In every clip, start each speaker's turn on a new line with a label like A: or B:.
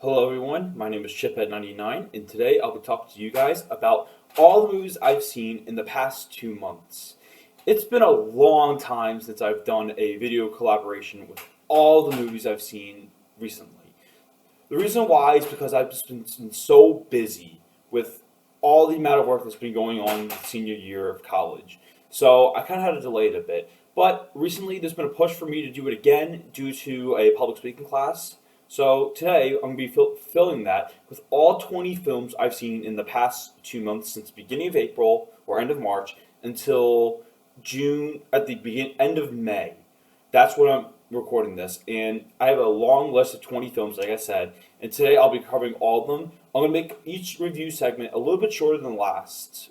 A: Hello everyone, my name is Chiphead99 and today I'll be talking to you guys about all the movies I've seen in the past 2 months. It's been a long time since I've done a video collaboration with all the movies I've seen recently. The reason why is because I've just been so busy with all the amount of work that's been going on the senior year of college. So I kind of had to delay it a bit. But recently there's been a push for me to do it again due to a public speaking class. So today I'm going to be filling that with all 20 films I've seen in the past 2 months since the beginning of April or end of March until June at the end of May. That's when I'm recording this, and I have a long list of 20 films, like I said, and today I'll be covering all of them. I'm going to make each review segment a little bit shorter than last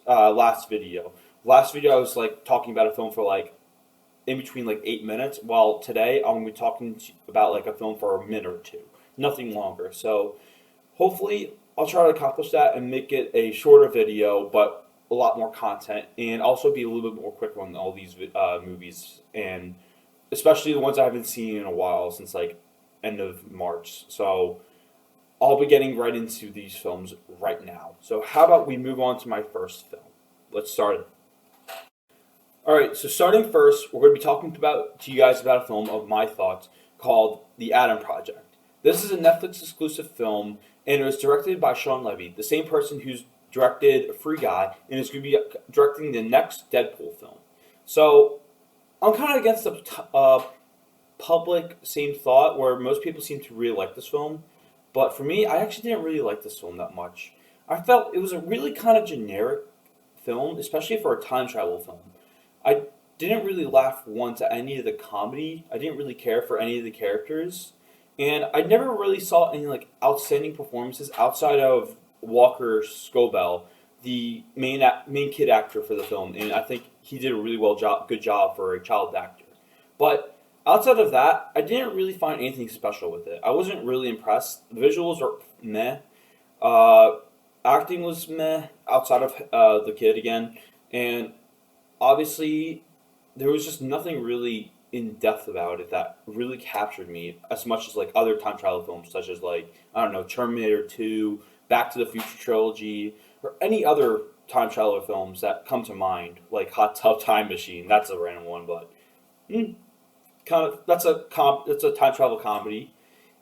A: video. Last video I was like talking about a film for like in between like 8 minutes, while today I'm going to be talking about like a film for a minute or two, nothing longer. So hopefully I'll try to accomplish that and make it a shorter video, but a lot more content, and also be a little bit more quick on all these movies, and especially the ones I haven't seen in a while since like end of March. So I'll be getting right into these films right now. So how about we move on to my first film? Let's start it. Alright, so starting first, we're going to be talking to you guys about a film of my thoughts called The Adam Project. This is a Netflix exclusive film, and it was directed by Sean Levy, the same person who's directed Free Guy, and is going to be directing the next Deadpool film. So I'm kind of against the public same thought, where most people seem to really like this film, but for me, I actually didn't really like this film that much. I felt it was a really kind of generic film, especially for a time travel film. I didn't really laugh once at any of the comedy. I didn't really care for any of the characters, and I never really saw any like outstanding performances outside of Walker Scobell, the main kid actor for the film, and I think he did a really good job for a child actor. But outside of that, I didn't really find anything special with it. I wasn't really impressed. The visuals are meh. Acting was meh outside of the kid again, and obviously, there was just nothing really in depth about it that really captured me as much as like other time travel films, such as like I don't know, Terminator 2, Back to the Future trilogy, or any other time traveler films that come to mind, like Hot Tub Time Machine. That's a random one, but that's a time travel comedy.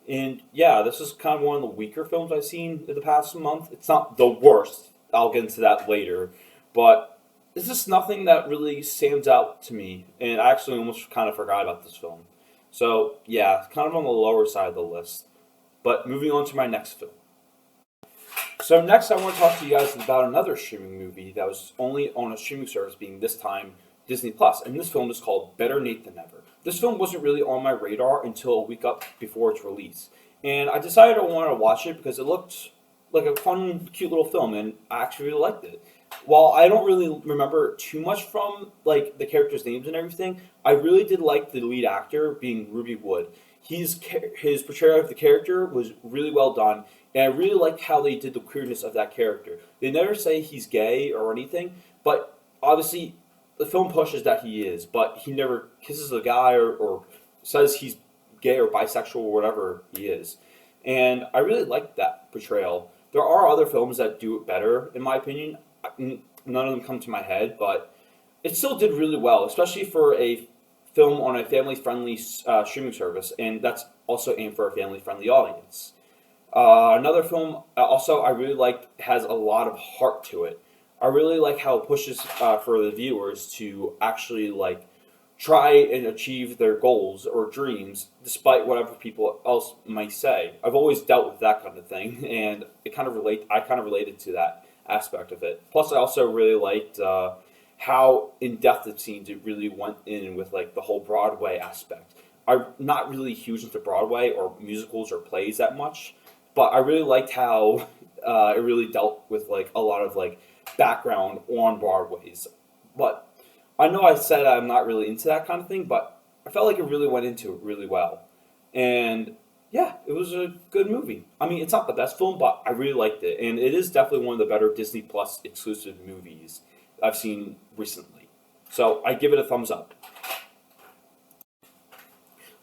A: And yeah, this is kind of one of the weaker films I've seen in the past month. It's not the worst. I'll get into that later, but it's just nothing that really stands out to me, and I actually almost kind of forgot about this film. So yeah, kind of on the lower side of the list. But moving on to my next film. So next I want to talk to you guys about another streaming movie that was only on a streaming service, being this time Disney Plus, and this film is called Better Nate Than Never. This film wasn't really on my radar until a week up before its release, and I decided I wanted to watch it because it looked like a fun, cute little film, and I actually really liked it. While I don't really remember too much from like the characters' names and everything, I really did like the lead actor, being Ruby Wood. His portrayal of the character was really well done, and I really liked how they did the queerness of that character. They never say he's gay or anything, but obviously the film pushes that he is, but he never kisses a guy or says he's gay or bisexual or whatever he is. And I really liked that portrayal. There are other films that do it better, in my opinion. None of them come to my head, but it still did really well, especially for a film on a family-friendly streaming service, and that's also aimed for a family-friendly audience. Another film also I really liked has a lot of heart to it. I really like how it pushes for the viewers to actually like try and achieve their goals or dreams despite whatever people else might say. I've always dealt with that kind of thing, and I kind of related to that aspect of it. Plus, I also really liked how in-depth it seemed it really went in with like the whole Broadway aspect. I'm not really huge into Broadway or musicals or plays that much, but I really liked how it really dealt with like a lot of like background on Broadways. But I know I said I'm not really into that kind of thing, but I felt like it really went into it really well. And yeah, it was a good movie. I mean, it's not the best film, but I really liked it. And it is definitely one of the better Disney Plus exclusive movies I've seen recently. So I give it a thumbs up.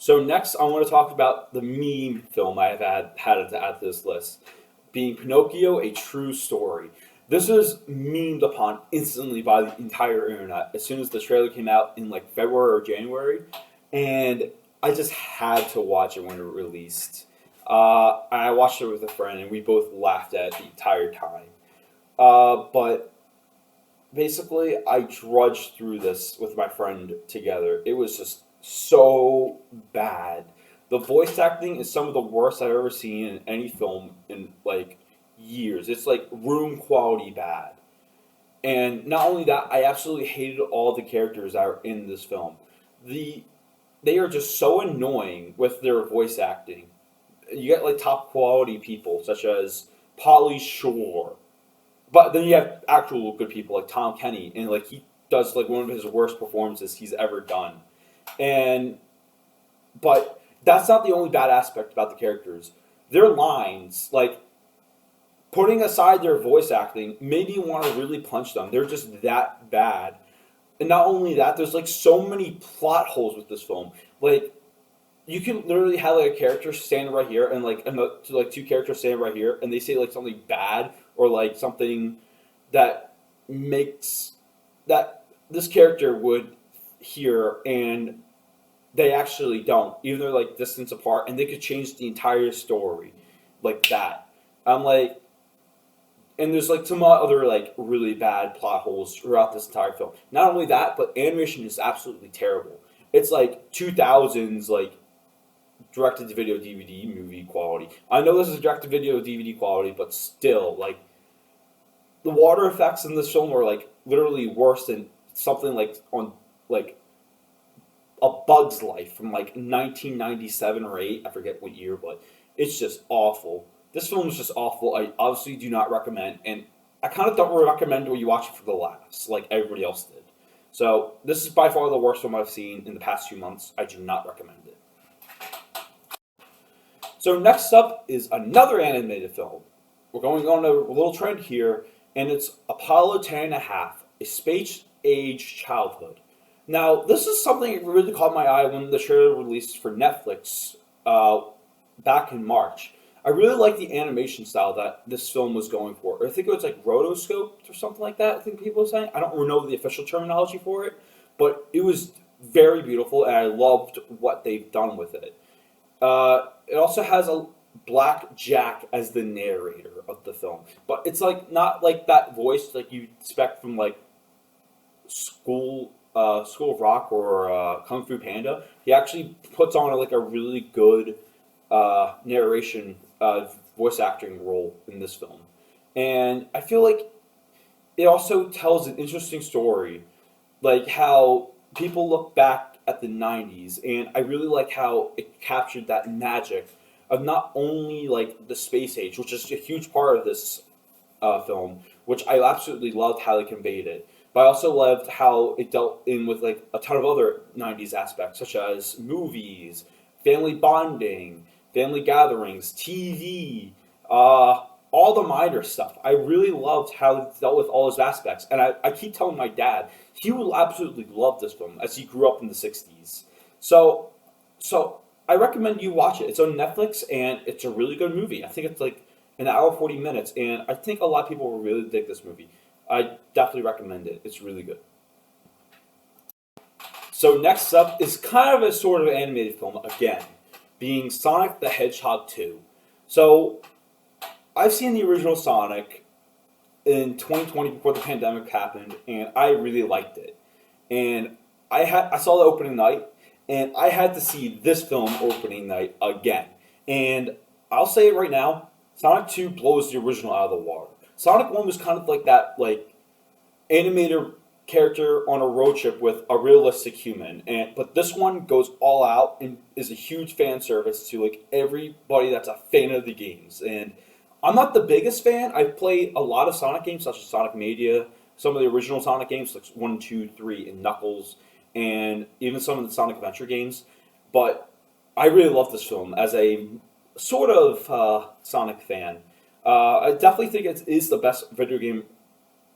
A: So next, I want to talk about the meme film I have had to add to this list, being Pinocchio: A True Story. This was memed upon instantly by the entire internet as soon as the trailer came out in like February or January, and I just had to watch it when it released. I watched it with a friend, and we both laughed at it the entire time. But basically, I drudged through this with my friend together. It was just so bad. The voice acting is some of the worst I've ever seen in any film in like years. It's like room quality bad. And not only that, I absolutely hated all the characters that are in this film. The They are just so annoying with their voice acting. You get like top quality people such as Polly Shore, but then you have actual good people like Tom Kenny, and like he does like one of his worst performances he's ever done. And but that's not the only bad aspect about the characters. Their lines, like putting aside their voice acting, made me want to really punch them. They're just that bad. And not only that, there's like so many plot holes with this film. Like you can literally have like a character standing right here and like two characters standing right here, and they say like something bad or like something that makes that this character would hear, and they actually don't, even though they're like distance apart, and they could change the entire story like that. I'm like, and there's like some other like really bad plot holes throughout this entire film. Not only that, but animation is absolutely terrible. It's like 2000s like directed to video DVD movie quality. I know this is direct to video DVD quality, but still, like the water effects in this film are like literally worse than something like on like A Bug's Life from like 1997 or 8. I forget what year, but it's just awful. This film is just awful. I obviously do not recommend, and I kind of don't recommend when you watch it for the laughs, like everybody else did. So this is by far the worst film I've seen in the past 2 months. I do not recommend it. So next up is another animated film. We're going on a little trend here, and it's Apollo 10 and a half, A Space Age Childhood. Now, this is something that really caught my eye when the trailer released for Netflix back in March. I really like the animation style that this film was going for. I think it was like rotoscoped or something like that, I think people were saying. I don't know the official terminology for it, but it was very beautiful, and I loved what they've done with it. It also has a Black Jack as the narrator of the film, but it's like not like that voice like you expect from like School of Rock or Kung Fu Panda. He actually puts on like a really good narration voice acting role in this film, and I feel like it also tells an interesting story, like how people look back at the 90s, and I really like how it captured that magic of not only like the space age, which is a huge part of this film, which I absolutely loved how they conveyed it, but I also loved how it dealt in with like a ton of other 90s aspects, such as movies, family bonding, family gatherings, TV, all the minor stuff. I really loved how it dealt with all those aspects. And I keep telling my dad, he will absolutely love this film as he grew up in the 60s. So, so I recommend you watch it. It's on Netflix, and it's a really good movie. I think it's like an hour 40 minutes, and I think a lot of people will really dig this movie. I definitely recommend it. It's really good. So next up is kind of a sort of animated film again, being Sonic the Hedgehog 2. So I've seen the original Sonic in 2020 before the pandemic happened, and I really liked it. And I saw the opening night, and I had to see this film opening night again. And I'll say it right now, Sonic 2 blows the original out of the water. Sonic 1 was kind of like that, like animated character on a road trip with a realistic human, and but this one goes all out and is a huge fan service to like everybody that's a fan of the games. And I'm not the biggest fan. I've played a lot of Sonic games, such as Sonic Mania, some of the original Sonic games, like 1, 2, 3, and Knuckles, and even some of the Sonic Adventure games. But I really love this film as a sort of Sonic fan. I definitely think it is the best video game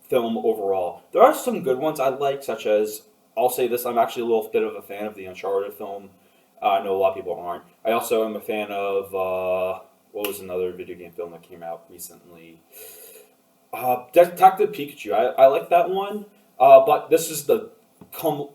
A: film overall. There are some good ones I like, such as, I'll say this, I'm actually a little bit of a fan of the Uncharted film. I know a lot of people aren't. I also am a fan of what was another video game film that came out recently? Detective Pikachu. I like that one, but com-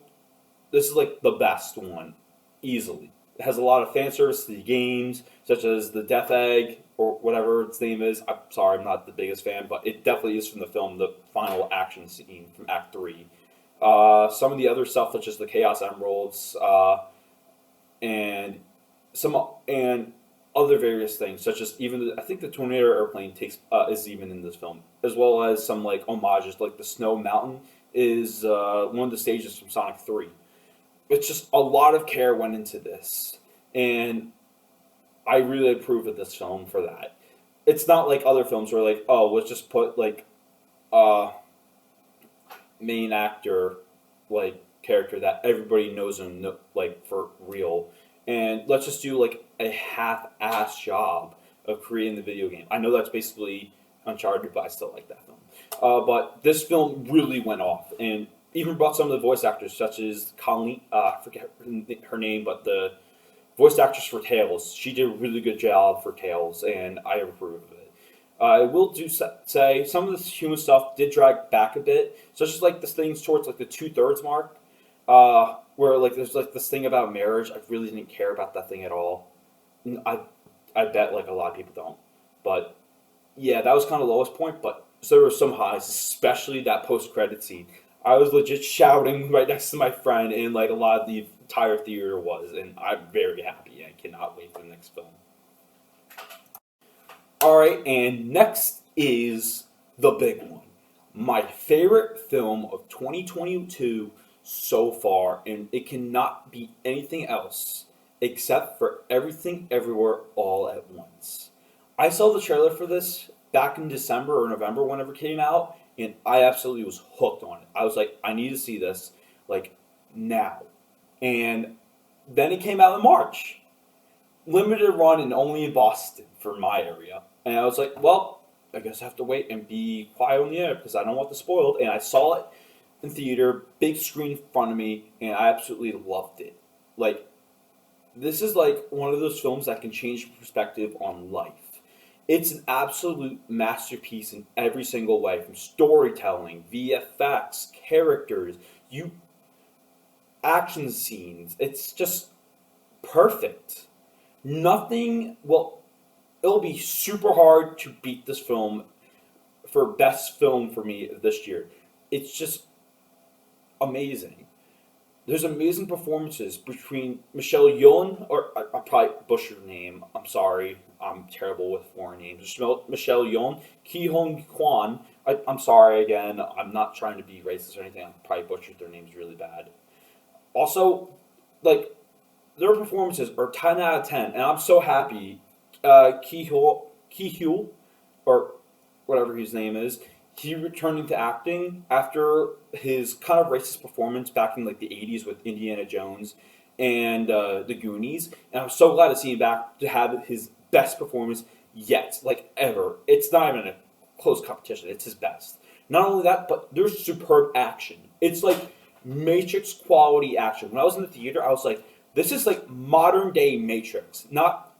A: this is like the best one, easily. It has a lot of fan service to the games, such as the Death Egg or whatever its name is. I'm sorry, I'm not the biggest fan, but it definitely is from the film, the final action scene from Act Three. Some of the other stuff, such as the Chaos Emeralds, and some and other various things, such as even I think the tornado airplane takes is even in this film, as well as some like homages, like the Snow Mountain is one of the stages from Sonic Three. It's just a lot of care went into this, and I really approve of this film for that. It's not like other films where like, oh, let's just put like a main actor like character that everybody knows and like for real, and let's just do like a half-ass job of creating the video game. I know that's basically Uncharted, but I still like that film. But this film really went off, and even brought some of the voice actors, such as Colleen. I forget her name, but the voice actress for Tails. She did a really good job for Tails, and I approve of it. I will say some of the human stuff did drag back a bit, such as like this things towards like the 2/3 mark, where like there's like this thing about marriage. I really didn't care about that thing at all. I I bet like a lot of people don't, but yeah, that was kind of the lowest point. But so there were some highs, especially that post credit scene. I was legit shouting right next to my friend, and like a lot of the entire theater was, and I'm very happy. I cannot wait for the next film. All right, and next is the big one. My favorite film of 2022 so far, and it cannot be anything else except for Everything Everywhere All at Once. I saw the trailer for this back in December or November, whenever it came out, and I absolutely was hooked on it. I was like, I need to see this, like, now. And then it came out in March, limited run and only in Boston for my area. And I was like, well, I guess I have to wait and be quiet on the air because I don't want this spoiled. And I saw it in theater, big screen in front of me, and I absolutely loved it. Like, this is like one of those films that can change your perspective on life. It's an absolute masterpiece in every single way, from storytelling, VFX, characters, you action scenes. It's just perfect. Nothing, well, it'll be super hard to beat this film for best film for me this year. It's just amazing. There's amazing performances between Michelle Yeoh, or I probably butchered her name. I'm sorry. I'm terrible with foreign names. Michelle Yeoh, Ki Hong Kwan. I'm sorry again. I'm not trying to be racist or anything. I probably butchered their names really bad. Also, like, their performances are 10 out of 10, and I'm so happy. Ki Hul, or whatever his name is, he returned into acting after his kind of racist performance back in like the 80s with Indiana Jones and the Goonies. And I'm so glad to see him back to have his best performance yet, like ever. It's not even a close competition. It's his best. Not only that, but there's superb action. It's like Matrix quality action. When I was in the theater, I was like, this is like modern day Matrix. Not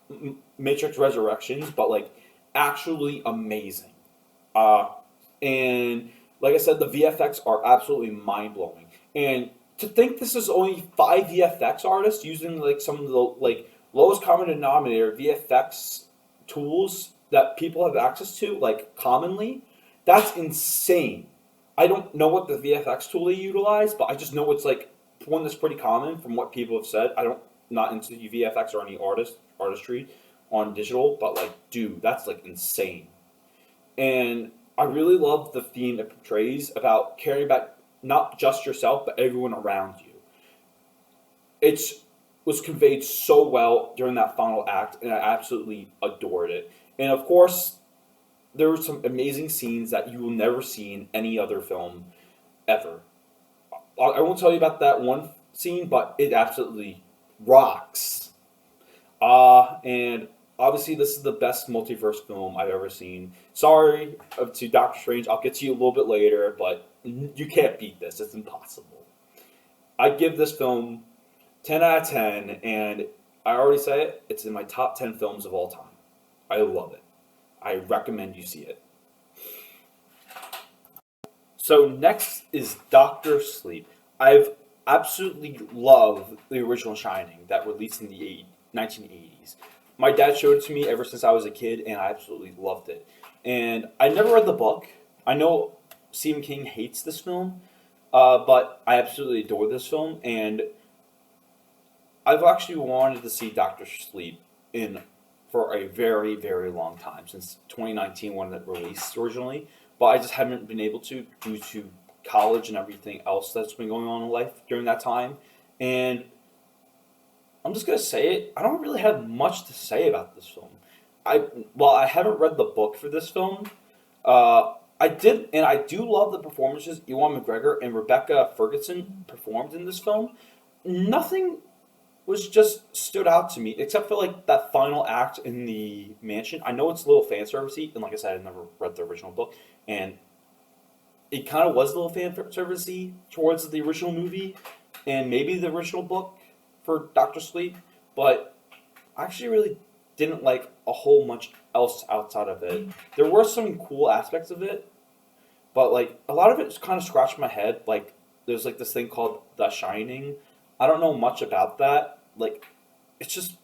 A: Matrix Resurrections, but like actually amazing. Uh, and like I said, the VFX are absolutely mind blowing. And to think this is only 5 VFX artists using like some of the like lowest common denominator VFX tools that people have access to, like commonly, that's insane. I don't know what the VFX tool they utilize, but I just know it's like one that's pretty common from what people have said. I don't not into VFX or any artistry on digital, but like, dude, that's like insane. And I really love the theme it portrays about caring about not just yourself, but everyone around you. It was conveyed so well during that final act, and I absolutely adored it. And of course, there were some amazing scenes that you will never see in any other film ever. I won't tell you about that one scene, but it absolutely rocks. And obviously, this is the best multiverse film I've ever seen. Sorry to Doctor Strange, I'll get to you a little bit later, but you can't beat this. It's impossible. I give this film 10 out of 10, and I already say it, it's in my top 10 films of all time. I love it. I recommend you see it. So next is Doctor Sleep. I've absolutely loved the original Shining that released in the 1980s. My dad showed it to me ever since I was a kid, and I absolutely loved it. And I never read the book. I know Stephen King hates this film, but I absolutely adore this film, and I've actually wanted to see Doctor Sleep in for a very, very long time, since 2019 when it released originally. But I just haven't been able to due to college and everything else that's been going on in life during that time. And I'm just gonna say it. I don't really have much to say about this film. I haven't read the book for this film. I did, and I do love the performances Ewan McGregor and Rebecca Ferguson performed in this film. Nothing was just stood out to me, except for like that final act in the mansion. I know it's a little fan servicey, and like I said, I never read the original book, and it kind of was a little fan servicey towards the original movie, and maybe the original book for Doctor Sleep, but I actually really didn't like a whole much else outside of it. There were some cool aspects of it, but like a lot of it just kind of scratched my head. Like there's like this thing called The Shining. I don't know much about that. Like it's just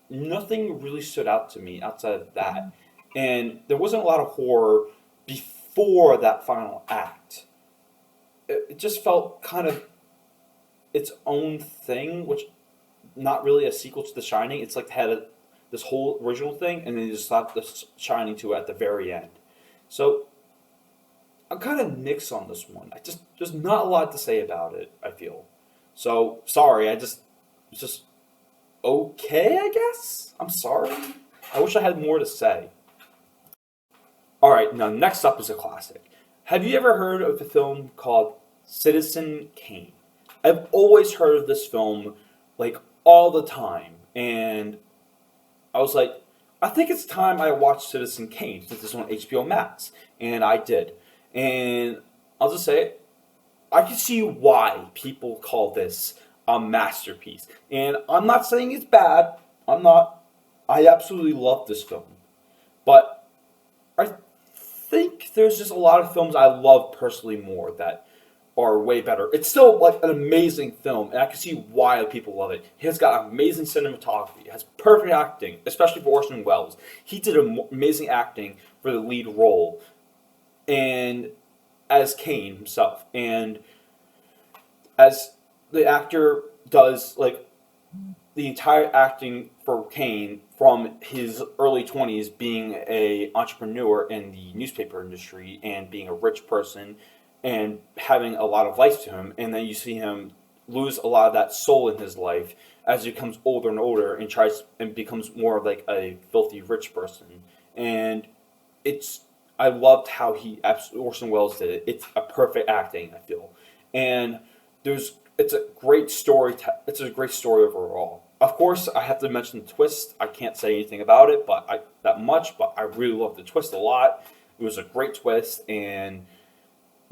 A: nothing really stood out to me outside of that. And there wasn't a lot of horror before that final act. It just felt kind of its own thing, which not really a sequel to The Shining. It's like had this whole original thing, and then you just slapped The Shining to it at the very end. So I'm kind of mixed on this one. There's not a lot to say about it, I feel. So sorry, it's just okay, I guess. I'm sorry. I wish I had more to say. All right, now next up is a classic. Have you ever heard of a film called Citizen Kane? I've always heard of this film like all the time, and I was like, I think it's time I watched Citizen Kane since it's on HBO Max, and I did. And I'll just say it, I can see why people call this a masterpiece. And I'm not saying it's bad. I'm not. I absolutely love this film. But I think there's just a lot of films I love personally more that are way better. It's still like an amazing film, and I can see why people love it. It's got amazing cinematography. It has perfect acting, especially for Orson Welles. He did amazing acting for the lead role, and as Kane himself, and as the actor does like the entire acting for Kane from his early 20s being a entrepreneur in the newspaper industry and being a rich person and having a lot of life to him, and then you see him lose a lot of that soul in his life as he becomes older and older and tries and becomes more like a filthy rich person. And I loved how Orson Welles did it. It's a perfect acting, I feel, and it's a great story. It's a great story overall. Of course, I have to mention the twist. I can't say anything about it, but I really love the twist a lot. It was a great twist, and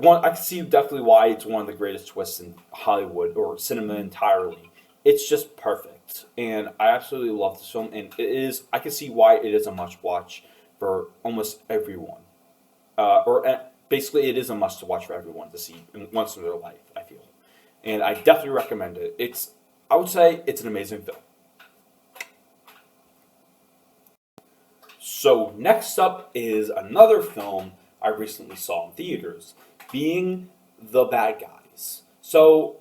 A: I can see definitely why it's one of the greatest twists in Hollywood or cinema entirely. It's just perfect, and I absolutely love this film. And it is. I can see why it is a must watch for almost everyone, basically, it is a must to watch for everyone to see once in their life. I feel, and I definitely recommend it. I would say it's an amazing film. So next up is another film I recently saw in theaters, being The Bad Guys. So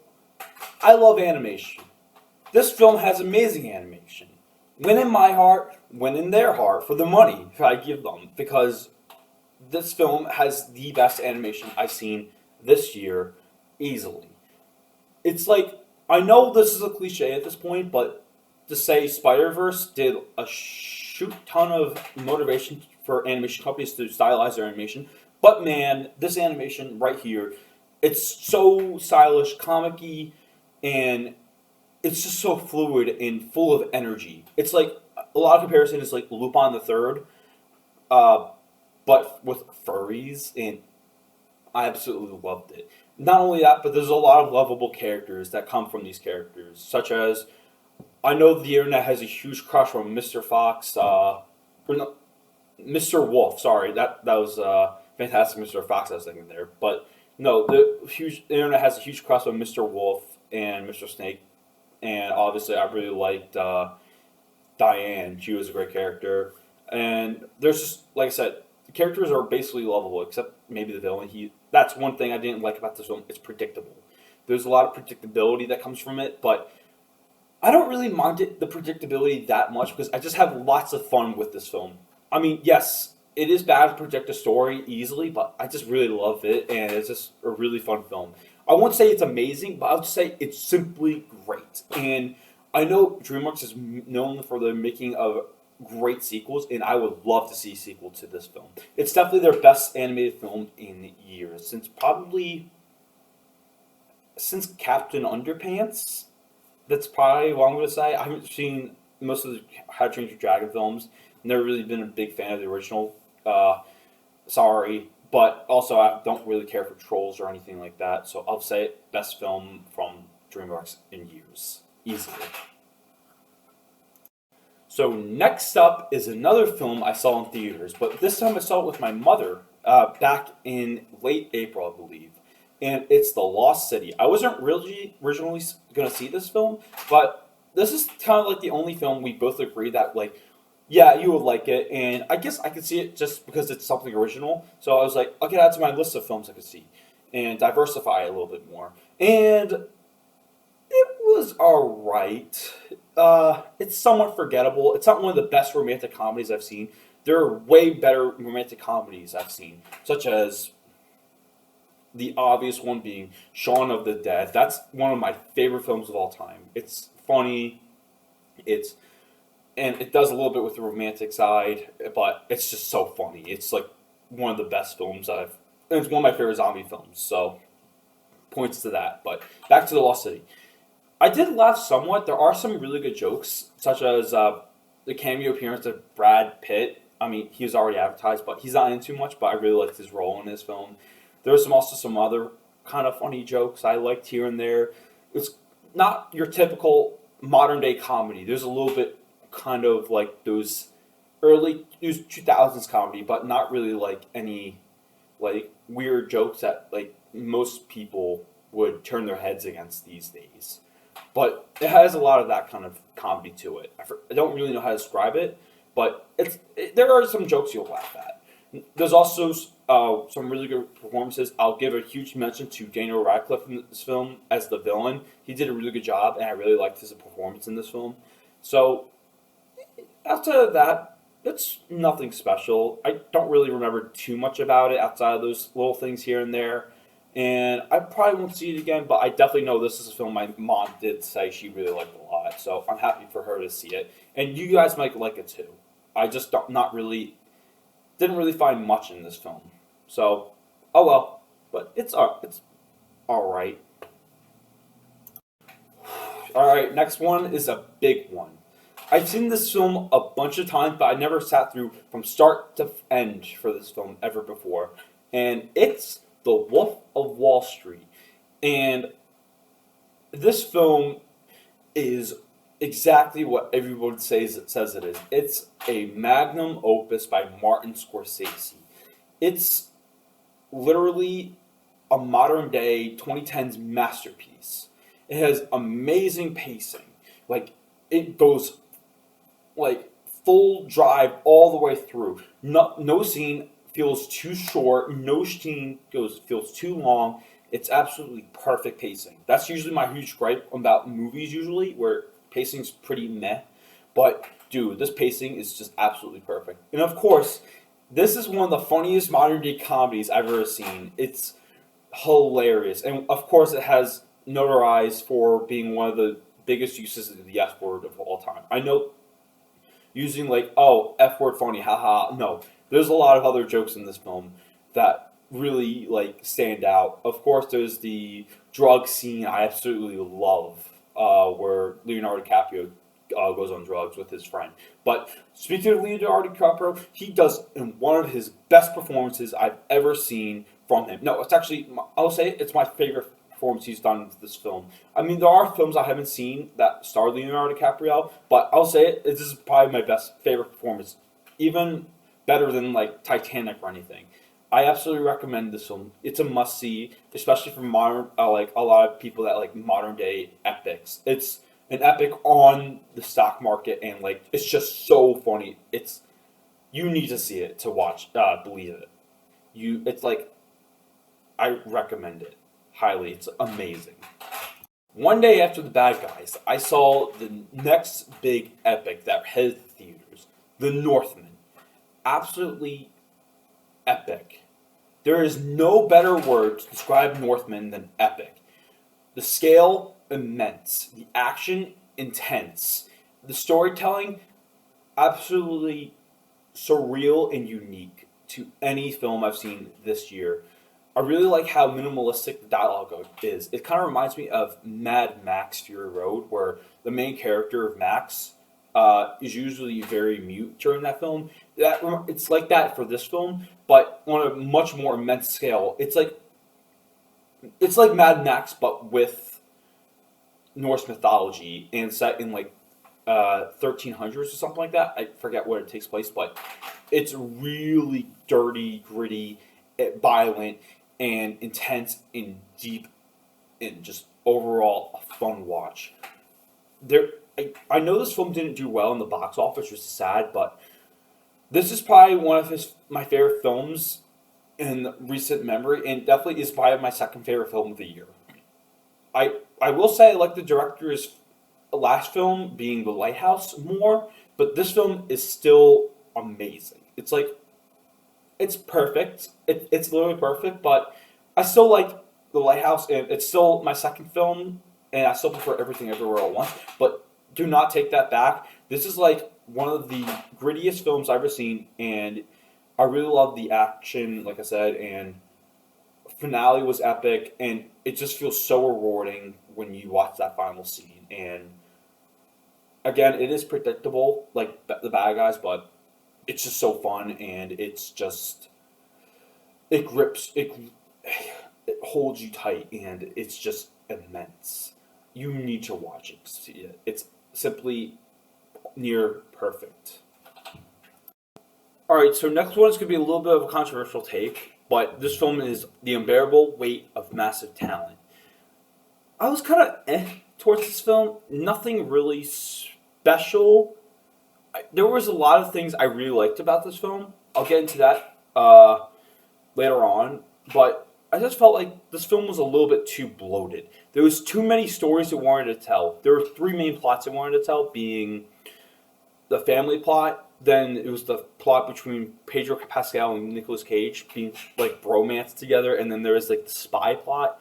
A: I love animation. This film has amazing animation. Win in my heart, win in their heart for the money I give them, because this film has the best animation I've seen this year, easily. It's like, I know this is a cliche at this point, but to say Spider-Verse did a shoot ton of motivation for animation companies to stylize their animation, but man, this animation right here, it's so stylish, comic-y, and it's just so fluid and full of energy. It's like, a lot of comparison is like Lupin the Third, but with furries, and I absolutely loved it. Not only that, but there's a lot of lovable characters that come from these characters, such as I know the internet has a huge crush on Mr. Fox, or no, Mr. Wolf. Sorry, that was fantastic, Mr. Fox. I was thinking there, but no, the internet has a huge crush on Mr. Wolf and Mr. Snake, and obviously I really liked Diane. She was a great character, and there's just like I said, the characters are basically lovable except maybe the villain. That's one thing I didn't like about this film. It's predictable. There's a lot of predictability that comes from it, but I don't really mind the predictability that much because I just have lots of fun with this film. I mean, yes, it is bad to predict a story easily, but I just really love it, and it's just a really fun film. I won't say it's amazing, but I would say it's simply great. And I know DreamWorks is known for the making of great sequels, and I would love to see a sequel to this film. It's definitely their best animated film in years, since Captain Underpants. That's probably what I'm going to say. I haven't seen most of the How to Train Your Dragon films. Never really been a big fan of the original. Sorry, but also I don't really care for Trolls or anything like that. So I'll say best film from DreamWorks in years, easily. So next up is another film I saw in theaters, but this time I saw it with my mother back in late April, I believe. And it's The Lost City. I wasn't really originally going to see this film, but this is kind of like the only film we both agree that, like, yeah, you would like it. And I guess I could see it just because it's something original. So I was like, I'll get out to my list of films I could see and diversify it a little bit more. And it was alright. It's somewhat forgettable. It's not one of the best romantic comedies I've seen. There are way better romantic comedies I've seen, such as the obvious one being Shaun of the Dead. That's one of my favorite films of all time. It's funny, and it does a little bit with the romantic side, but it's just so funny. It's like one of the best films and it's one of my favorite zombie films, so points to that. But back to The Lost City. I did laugh somewhat. There are some really good jokes, such as the cameo appearance of Brad Pitt. I mean, he was already advertised, but he's not in too much, but I really liked his role in this film. There was also some other kind of funny jokes I liked here and there. It's not your typical modern day comedy. There's a little bit kind of like those 2000s comedy, but not really like any like weird jokes that like most people would turn their heads against these days. But it has a lot of that kind of comedy to it. I don't really know how to describe it, but there are some jokes you'll laugh at. There's also some really good performances. I'll give a huge mention to Daniel Radcliffe in this film as the villain. He did a really good job, and I really liked his performance in this film. So, outside of that, it's nothing special. I don't really remember too much about it outside of those little things here and there. And I probably won't see it again, but I definitely know this is a film my mom did say she really liked a lot. So I'm happy for her to see it. And you guys might like it too. I just didn't really find much in this film. So, oh well. But it's alright. Alright, next one is a big one. I've seen this film a bunch of times, but I never sat through from start to end for this film ever before. And it's The Wolf of Wall Street. And this film is exactly what everyone says it is. It's a magnum opus by Martin Scorsese. It's literally a modern day 2010s masterpiece. It has amazing pacing. Like, it goes like full drive all the way through. No scene feels too short. No scene feels too long. It's absolutely perfect pacing. That's usually my huge gripe about movies usually, where pacing's pretty meh. But dude, this pacing is just absolutely perfect. And of course, this is one of the funniest modern day comedies I've ever seen. It's hilarious. And of course it has notarized for being one of the biggest uses of the F word of all time. I know using like, oh, F word funny, haha. No, there's a lot of other jokes in this film that really like stand out. Of course, there's the drug scene I absolutely love, where Leonardo DiCaprio goes on drugs with his friend. But speaking of Leonardo DiCaprio, he does in one of his best performances I've ever seen from him. No, it's actually, I'll say it's my favorite performance he's done with this film. I mean, there are films I haven't seen that star Leonardo DiCaprio, but I'll say it, this is probably my favorite performance, even better than like Titanic or anything. I absolutely recommend this film. It's a must see, especially for modern, like a lot of people that like modern day epics. It's an epic on the stock market, and like it's just so funny. It's you need to see it to watch, believe it. It's like I recommend it highly. It's amazing. One day after The Bad Guys, I saw the next big epic that headed to theaters, The Northman. Absolutely epic. There is no better word to describe Northman than epic. The scale, immense. The action, intense. The storytelling, absolutely surreal and unique to any film I've seen this year. I really like how minimalistic the dialogue is. It kind of reminds me of Mad Max Fury Road, where the main character of Max is usually very mute during that film. It's like that for this film, but on a much more immense scale. It's like Mad Max, but with Norse mythology and set in like 1300s or something like that. I forget where it takes place, but it's really dirty, gritty, violent, and intense and deep, and just overall a fun watch. I know this film didn't do well in the box office, which is sad, but this is probably one of my favorite films in recent memory, and definitely is probably my second favorite film of the year. I will say I like the director's last film, being The Lighthouse, more, but this film is still amazing. It's perfect. It's literally perfect, but I still like The Lighthouse, and it's still my second film, and I still prefer Everything Everywhere at Once, but do not take that back. This is like one of the grittiest films I've ever seen, and I really love the action, like I said, and finale was epic, and it just feels so rewarding when you watch that final scene. And again, it is predictable, like The Bad Guys, but it's just so fun, and it grips, it holds you tight, and it's just immense. You need to watch it to see it. It's simply near perfect. Alright, so next one is going to be a little bit of a controversial take, but this film is The Unbearable Weight of Massive Talent. I was kind of towards this film. Nothing really special. There was a lot of things I really liked about this film. I'll get into that later on, but I just felt like this film was a little bit too bloated. There was too many stories it wanted to tell. There were three main plots it wanted to tell, being the family plot, then it was the plot between Pedro Pascal and Nicolas Cage being like bromance together, and then there was like the spy plot.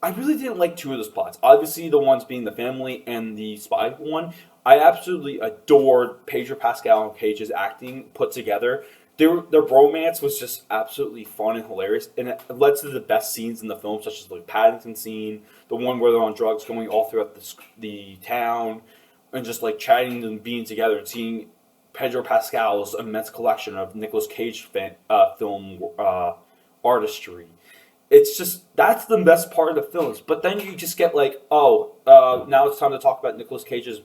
A: I really didn't like two of those plots. Obviously, the ones being the family and the spy one. I absolutely adored Pedro Pascal and Cage's acting put together. Their bromance was just absolutely fun and hilarious, and it led to the best scenes in the film, such as the Paddington scene, the one where they're on drugs, going all throughout the town, and just like chatting and being together and seeing Pedro Pascal's immense collection of Nicolas Cage film artistry. It's just, that's the best part of the films. But then you just get like, now it's time to talk about Nicolas Cage's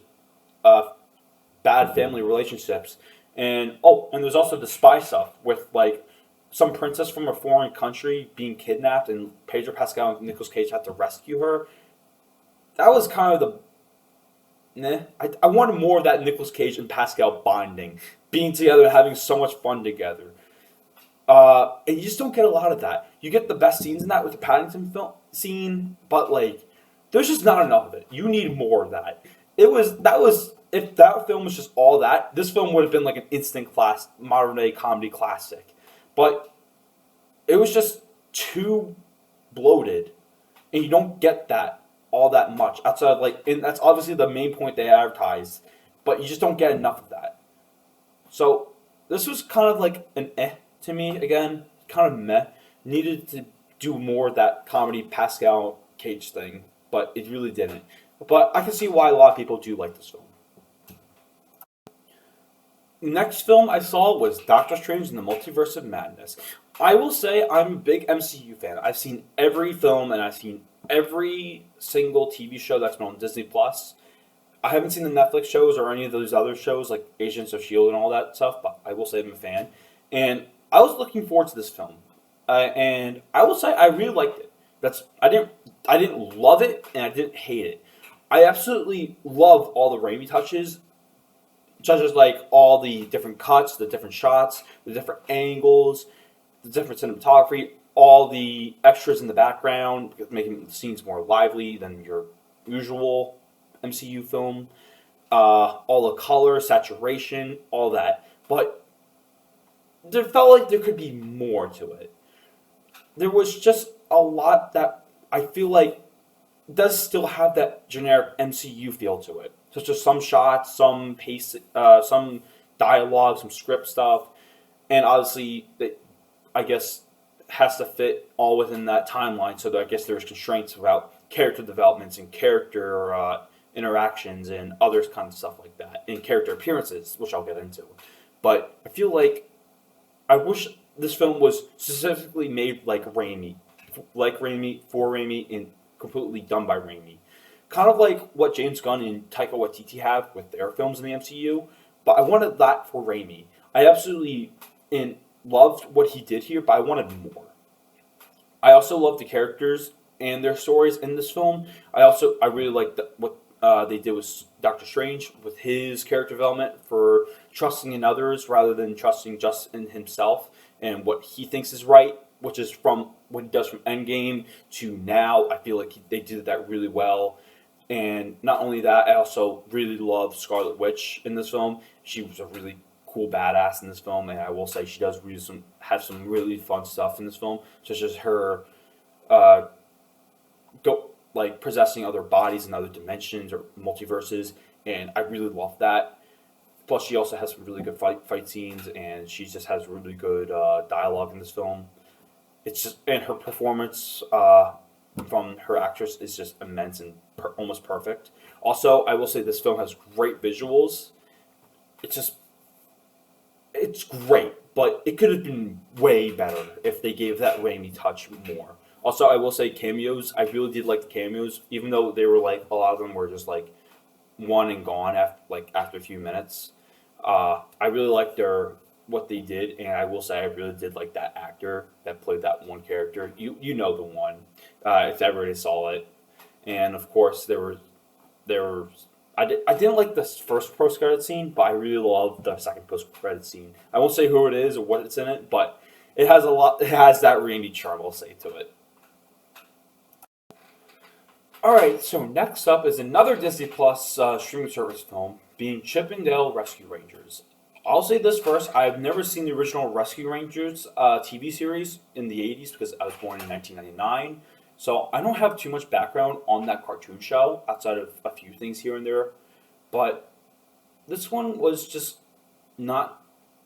A: bad family relationships. And there's also the spy stuff with like some princess from a foreign country being kidnapped, and Pedro Pascal and Nicolas Cage had to rescue her. That was kind of I wanted more of that Nicolas Cage and Pascal bonding, being together and having so much fun together. And you just don't get a lot of that. You get the best scenes in that with the Paddington film scene, but like, there's just not enough of it. You need more of that. If that film was just all that, this film would have been like an instant modern day comedy classic. But it was just too bloated, and you don't get that all that much outside of like, and that's obviously the main point they advertise, but you just don't get enough of that. So this was kind of like an to me again, kind of meh. Needed to do more of that comedy Pascal Cage thing, but it really didn't. But I can see why a lot of people do like this film. Next film I saw was Doctor Strange in the Multiverse of Madness. I will say I'm a big MCU fan. I've seen every film, and I've seen every single TV show that's been on Disney Plus. I haven't seen the Netflix shows or any of those other shows like Agents of Shield and all that stuff, but I will say I'm a fan. And I was looking forward to this film, and I will say I really liked it. I didn't love it and I didn't hate it. I absolutely loved all the Raimi touches, such as like all the different cuts, the different shots, the different angles, the different cinematography, all the extras in the background, making the scenes more lively than your usual MCU film. All the color, saturation, all that. But there felt like there could be more to it. There was just a lot that I feel like does still have that generic MCU feel to it, such as some shots, some pace, some dialogue, some script stuff, and obviously, I guess has to fit all within that timeline. So that I guess there's constraints about character developments and character interactions and other kind of stuff like that, and character appearances, which I'll get into. But I feel like I wish this film was specifically made like Raimi, for Raimi, and completely done by Raimi. Kind of like what James Gunn and Taika Waititi have with their films in the MCU, but I wanted that for Raimi. I absolutely loved what he did here, but I wanted more. I also love the characters and their stories in this film. I really like what they did with Doctor Strange with his character development for trusting in others rather than trusting just in himself and what he thinks is right, which is from what he does from Endgame to now. I feel like they did that really well. And not only that, I also really love Scarlet Witch in this film. She was a really cool badass in this film, and I will say she does have some really fun stuff in this film, such as her uh, possessing other bodies in other dimensions or multiverses, and I really love that. Plus, she also has some really good fight scenes, and she just has really good dialogue in this film. It's just and her performance from her actress is just immense and almost perfect. Also, I will say this film has great visuals. It's great, but it could have been way better if they gave that Raimi touch more. Also, I will say cameos. I really did like the cameos, even though they were like a lot of them were just like one and gone after a few minutes. I really liked what they did, and I will say I really did like that actor that played that one character. You know the one, if everybody saw it, and of course there were. I didn't like the first post credit scene, but I really loved the second post credit scene. I won't say who it is or what it's in it, but it has a lot. It has that Randy charm, I'll say, to it. All right, so next up is another Disney Plus streaming service film, being Chip 'n Dale Rescue Rangers. I'll say this first: I've never seen the original Rescue Rangers TV series in the '80s because I was born in 1999. So I don't have too much background on that cartoon show outside of a few things here and there. But this one was just not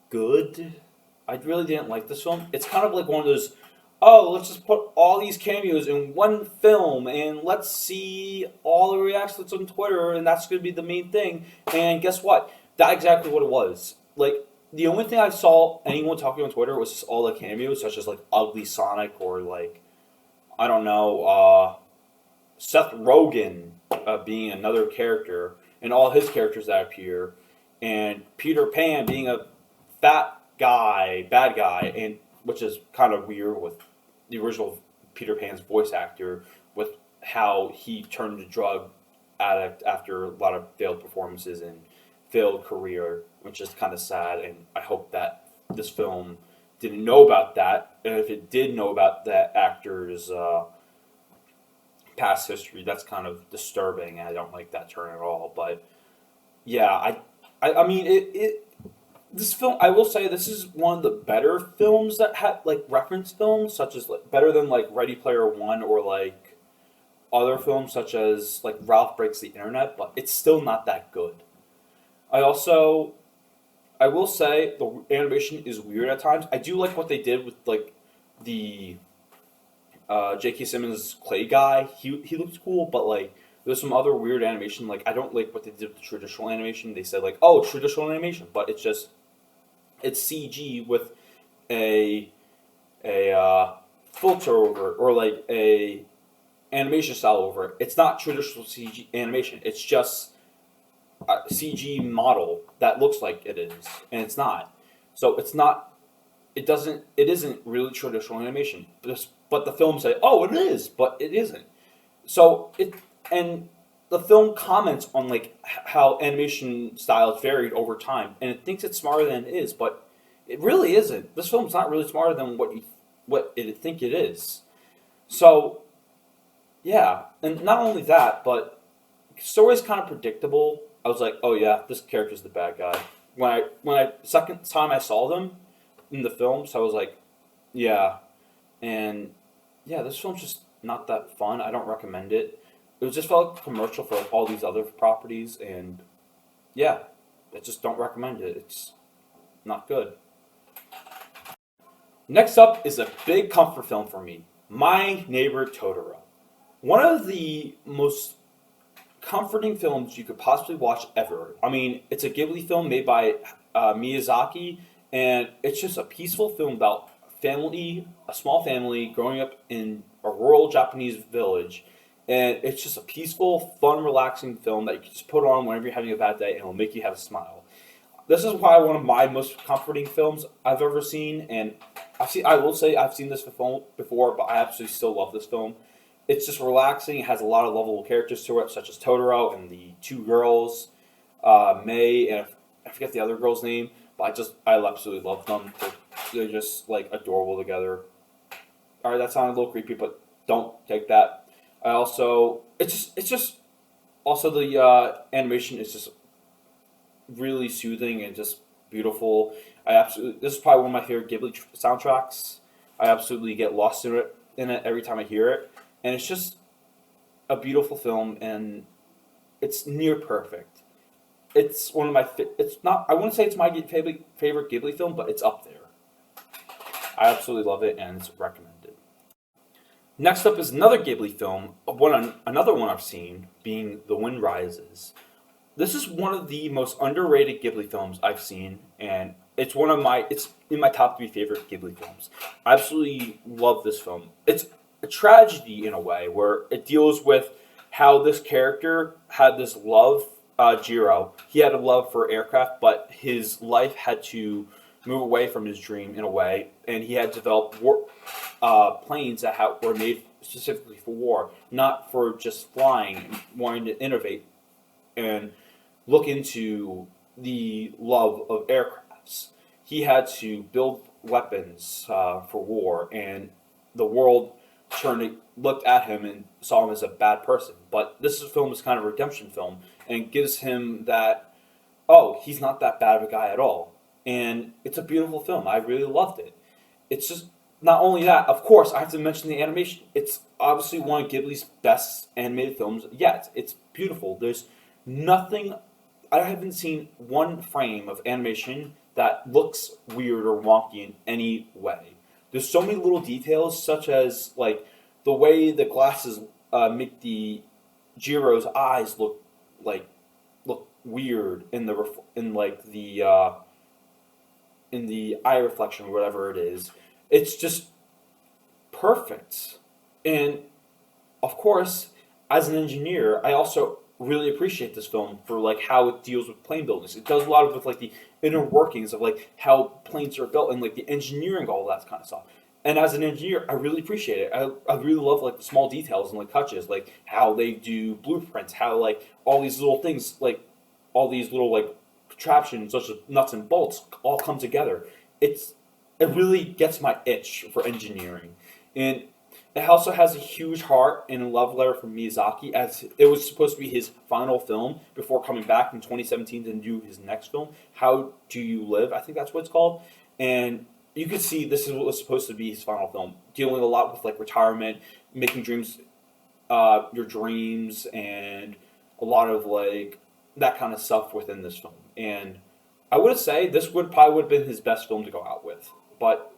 A: good. I really didn't like this film. It's kind of like one of those, oh, let's just put all these cameos in one film and let's see all the reactions on Twitter and that's going to be the main thing. And guess what? That's exactly what it was. Like, the only thing I saw anyone talking on Twitter was just all the cameos, such as like Ugly Sonic or like, I don't know, Seth Rogen being another character and all his characters that appear, and Peter Pan being a fat guy, bad guy, and which is kind of weird with the original Peter Pan's voice actor, with how he turned to drug addict after a lot of failed performances and failed career, which is kind of sad. And I hope that this film didn't know about that, and if it did know about that actor's past history, that's kind of disturbing, and I don't like that turn at all. But yeah, I mean, this film, I will say, this is one of the better films that had like reference films, such as like better than like Ready Player One or like other films such as like Ralph Breaks the Internet, but it's still not that good. I will say the animation is weird at times. I do like what they did with like the J.K. Simmons clay guy. He looks cool, but like there's some other weird animation. Like I don't like what they did with the traditional animation. They said like, oh, traditional animation, but it's CG with a filter over or like a animation style over it. It's not traditional CG animation. It's just a CG model that looks like it is, and it's not. So it's not. It doesn't. It isn't really traditional animation. But the film say, "Oh, it is," but it isn't. So it and the film comments on like how animation styles varied over time, and it thinks it's smarter than it is, but it really isn't. This film's not really smarter than what it think it is. So yeah, and not only that, but the story's kind of predictable. I was like, oh yeah, this character's the bad guy. When I second time I saw them in the film, so I was like, yeah, and yeah, this film's just not that fun. I don't recommend it. It was just felt like a commercial for all these other properties, and yeah, I just don't recommend it. It's not good. Next up is a big comfort film for me, My Neighbor Totoro. One of the most comforting films you could possibly watch ever. I mean, it's a Ghibli film made by Miyazaki, and it's just a peaceful film about family, a small family growing up in a rural Japanese village. And it's just a peaceful, fun, relaxing film that you can just put on whenever you're having a bad day and it'll make you have a smile. This is probably one of my most comforting films I've ever seen, and I will say I've seen this film before, but I absolutely still love this film. It's just relaxing. It has a lot of lovable characters to it, such as Totoro and the two girls, May, and I forget the other girl's name, but I absolutely love them. They're just like adorable together. All right, that sounded a little creepy, but don't take that. I also it's just also the animation is just really soothing and just beautiful. I absolutely This is probably one of my favorite Ghibli soundtracks. I absolutely get lost in it every time I hear it, and it's just a beautiful film, and it's near perfect. It's one of my it's not I wouldn't say it's my favorite Ghibli film, but it's up there. I absolutely love it, and it's recommended. Next up is another Ghibli film, another one I've seen, being The Wind Rises. This is one of the most underrated Ghibli films I've seen, and it's in my top three favorite Ghibli films. I absolutely love this film. It's a tragedy in a way where it deals with how this character had this love, Jiro. He had a love for aircraft, but his life had to move away from his dream in a way, and he had developed planes that were made specifically for war, not for just flying, and wanting to innovate and look into the love of aircrafts. He had to build weapons for war, and the world looked at him and saw him as a bad person. But this film is kind of a redemption film, and gives him that, oh, he's not that bad of a guy at all. And it's a beautiful film. I really loved it. It's just not only that, of course, I have to mention the animation. It's obviously one of Ghibli's best animated films yet. It's beautiful. There's nothing, I haven't seen one frame of animation that looks weird or wonky in any way. There's so many little details, such as like the way the glasses make the Jiro's eyes look weird in in the eye reflection or whatever it is. It's just perfect. And of course, as an engineer, I also really appreciate this film for like how it deals with plane buildings. It does a lot of with like the inner workings of like how planes are built and like the engineering, all that kind of stuff. And as an engineer, I really appreciate it. I really love like the small details and like touches, like how they do blueprints, how like all these little things, like all these little like contraptions such as nuts and bolts all come together. It really gets my itch for engineering. And it also has a huge heart and a love letter from Miyazaki, as it was supposed to be his final film before coming back in 2017 to do his next film, How Do You Live? I think that's what it's called. And you could see this is what was supposed to be his final film, dealing a lot with like retirement, making your dreams, and a lot of like that kind of stuff within this film. And I would say this would have been his best film to go out with, but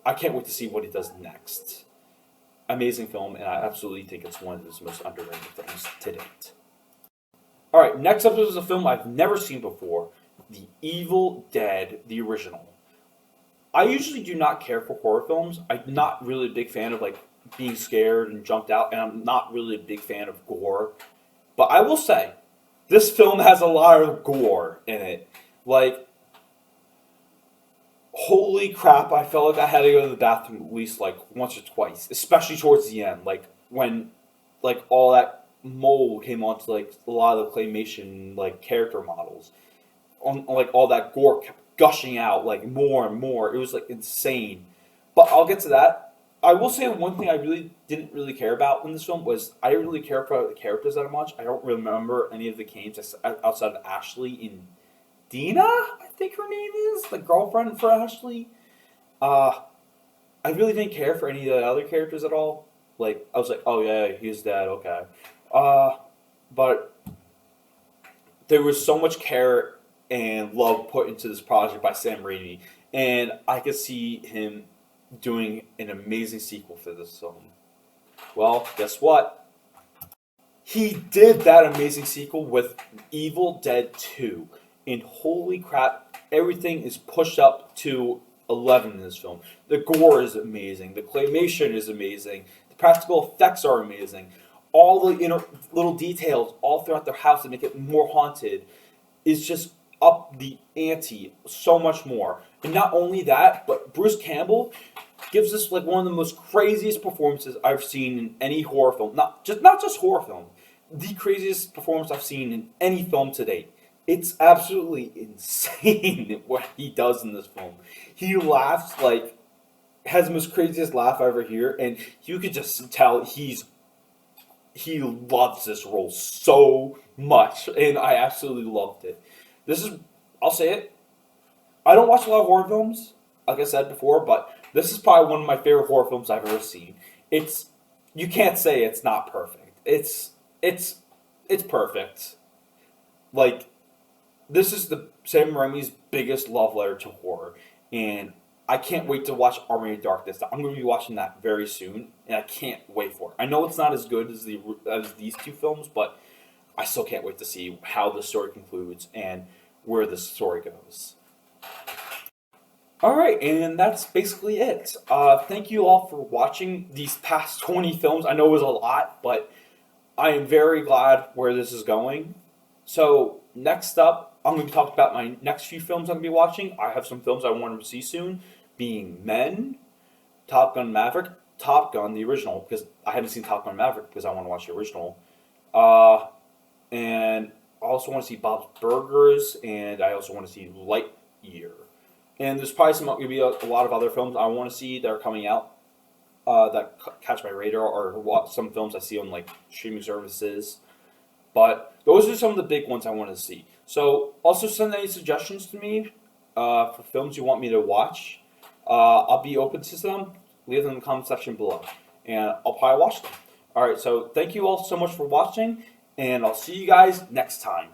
A: I can't wait to see what he does next. Amazing film, and I absolutely think it's one of his most underrated films to date. All right, next up is a film I've never seen before, The Evil Dead, the original. I usually do not care for horror films. I'm not really a big fan of like being scared and jumped out, and I'm not really a big fan of gore. But I will say, this film has a lot of gore in it. Like, holy crap, I felt like I had to go to the bathroom at least like once or twice, especially towards the end. Like, when, like, all that mold came onto, like, a lot of the claymation, like, character models. Like, all that gore kept gushing out, like, more and more. It was, like, insane. But I'll get to that. I will say one thing I really didn't really care about in this film was I didn't really care about the characters that much. I don't remember any of the Kanes outside of Ashley and Dina, I think her name is, the girlfriend for Ashley. Uh, I really didn't care for any of the other characters at all. Like, I was like, oh yeah, he's dead, okay. Uh, but there was so much care and love put into this project by Sam Raimi, and I could see him doing an amazing sequel for this film. Well, guess what? He did that amazing sequel with Evil Dead 2. And holy crap, everything is pushed up to 11 in this film. The gore is amazing. The claymation is amazing. The practical effects are amazing. All the little details all throughout their house that make it more haunted is just up the ante so much more. And not only that, but Bruce Campbell gives us like one of the most craziest performances I've seen in any horror film. Not just horror film. The craziest performance I've seen in any film to date. It's absolutely insane what he does in this film. He laughs like has the most craziest laugh I ever hear, and you could just tell he loves this role so much, and I absolutely loved it. This is, I'll say it, I don't watch a lot of horror films, like I said before, but this is probably one of my favorite horror films I've ever seen. It's, you can't say it's not perfect. It's perfect. Like, this is the Sam Raimi's biggest love letter to horror, and I can't wait to watch Army of Darkness. I'm going to be watching that very soon, and I can't wait for it. I know it's not as good as these two films, but I still can't wait to see how the story concludes and where the story goes. All right, and that's basically it. Thank you all for watching these past 20 films. I know it was a lot, but I am very glad where this is going. So next up, I'm going to talk about my next few films I'm going to be watching. I have some films I want to see soon, being Men, Top Gun Maverick, Top Gun, the original, because I haven't seen Top Gun Maverick because I want to watch the original. And I also want to see Bob's Burgers, and I also want to see Lightyear. And there's probably going to be a lot of other films I want to see that are coming out that catch my radar, or some films I see on like streaming services. But those are some of the big ones I want to see. So also send any suggestions to me for films you want me to watch. I'll be open to them. Leave them in the comment section below, and I'll probably watch them. All right, so thank you all so much for watching, and I'll see you guys next time.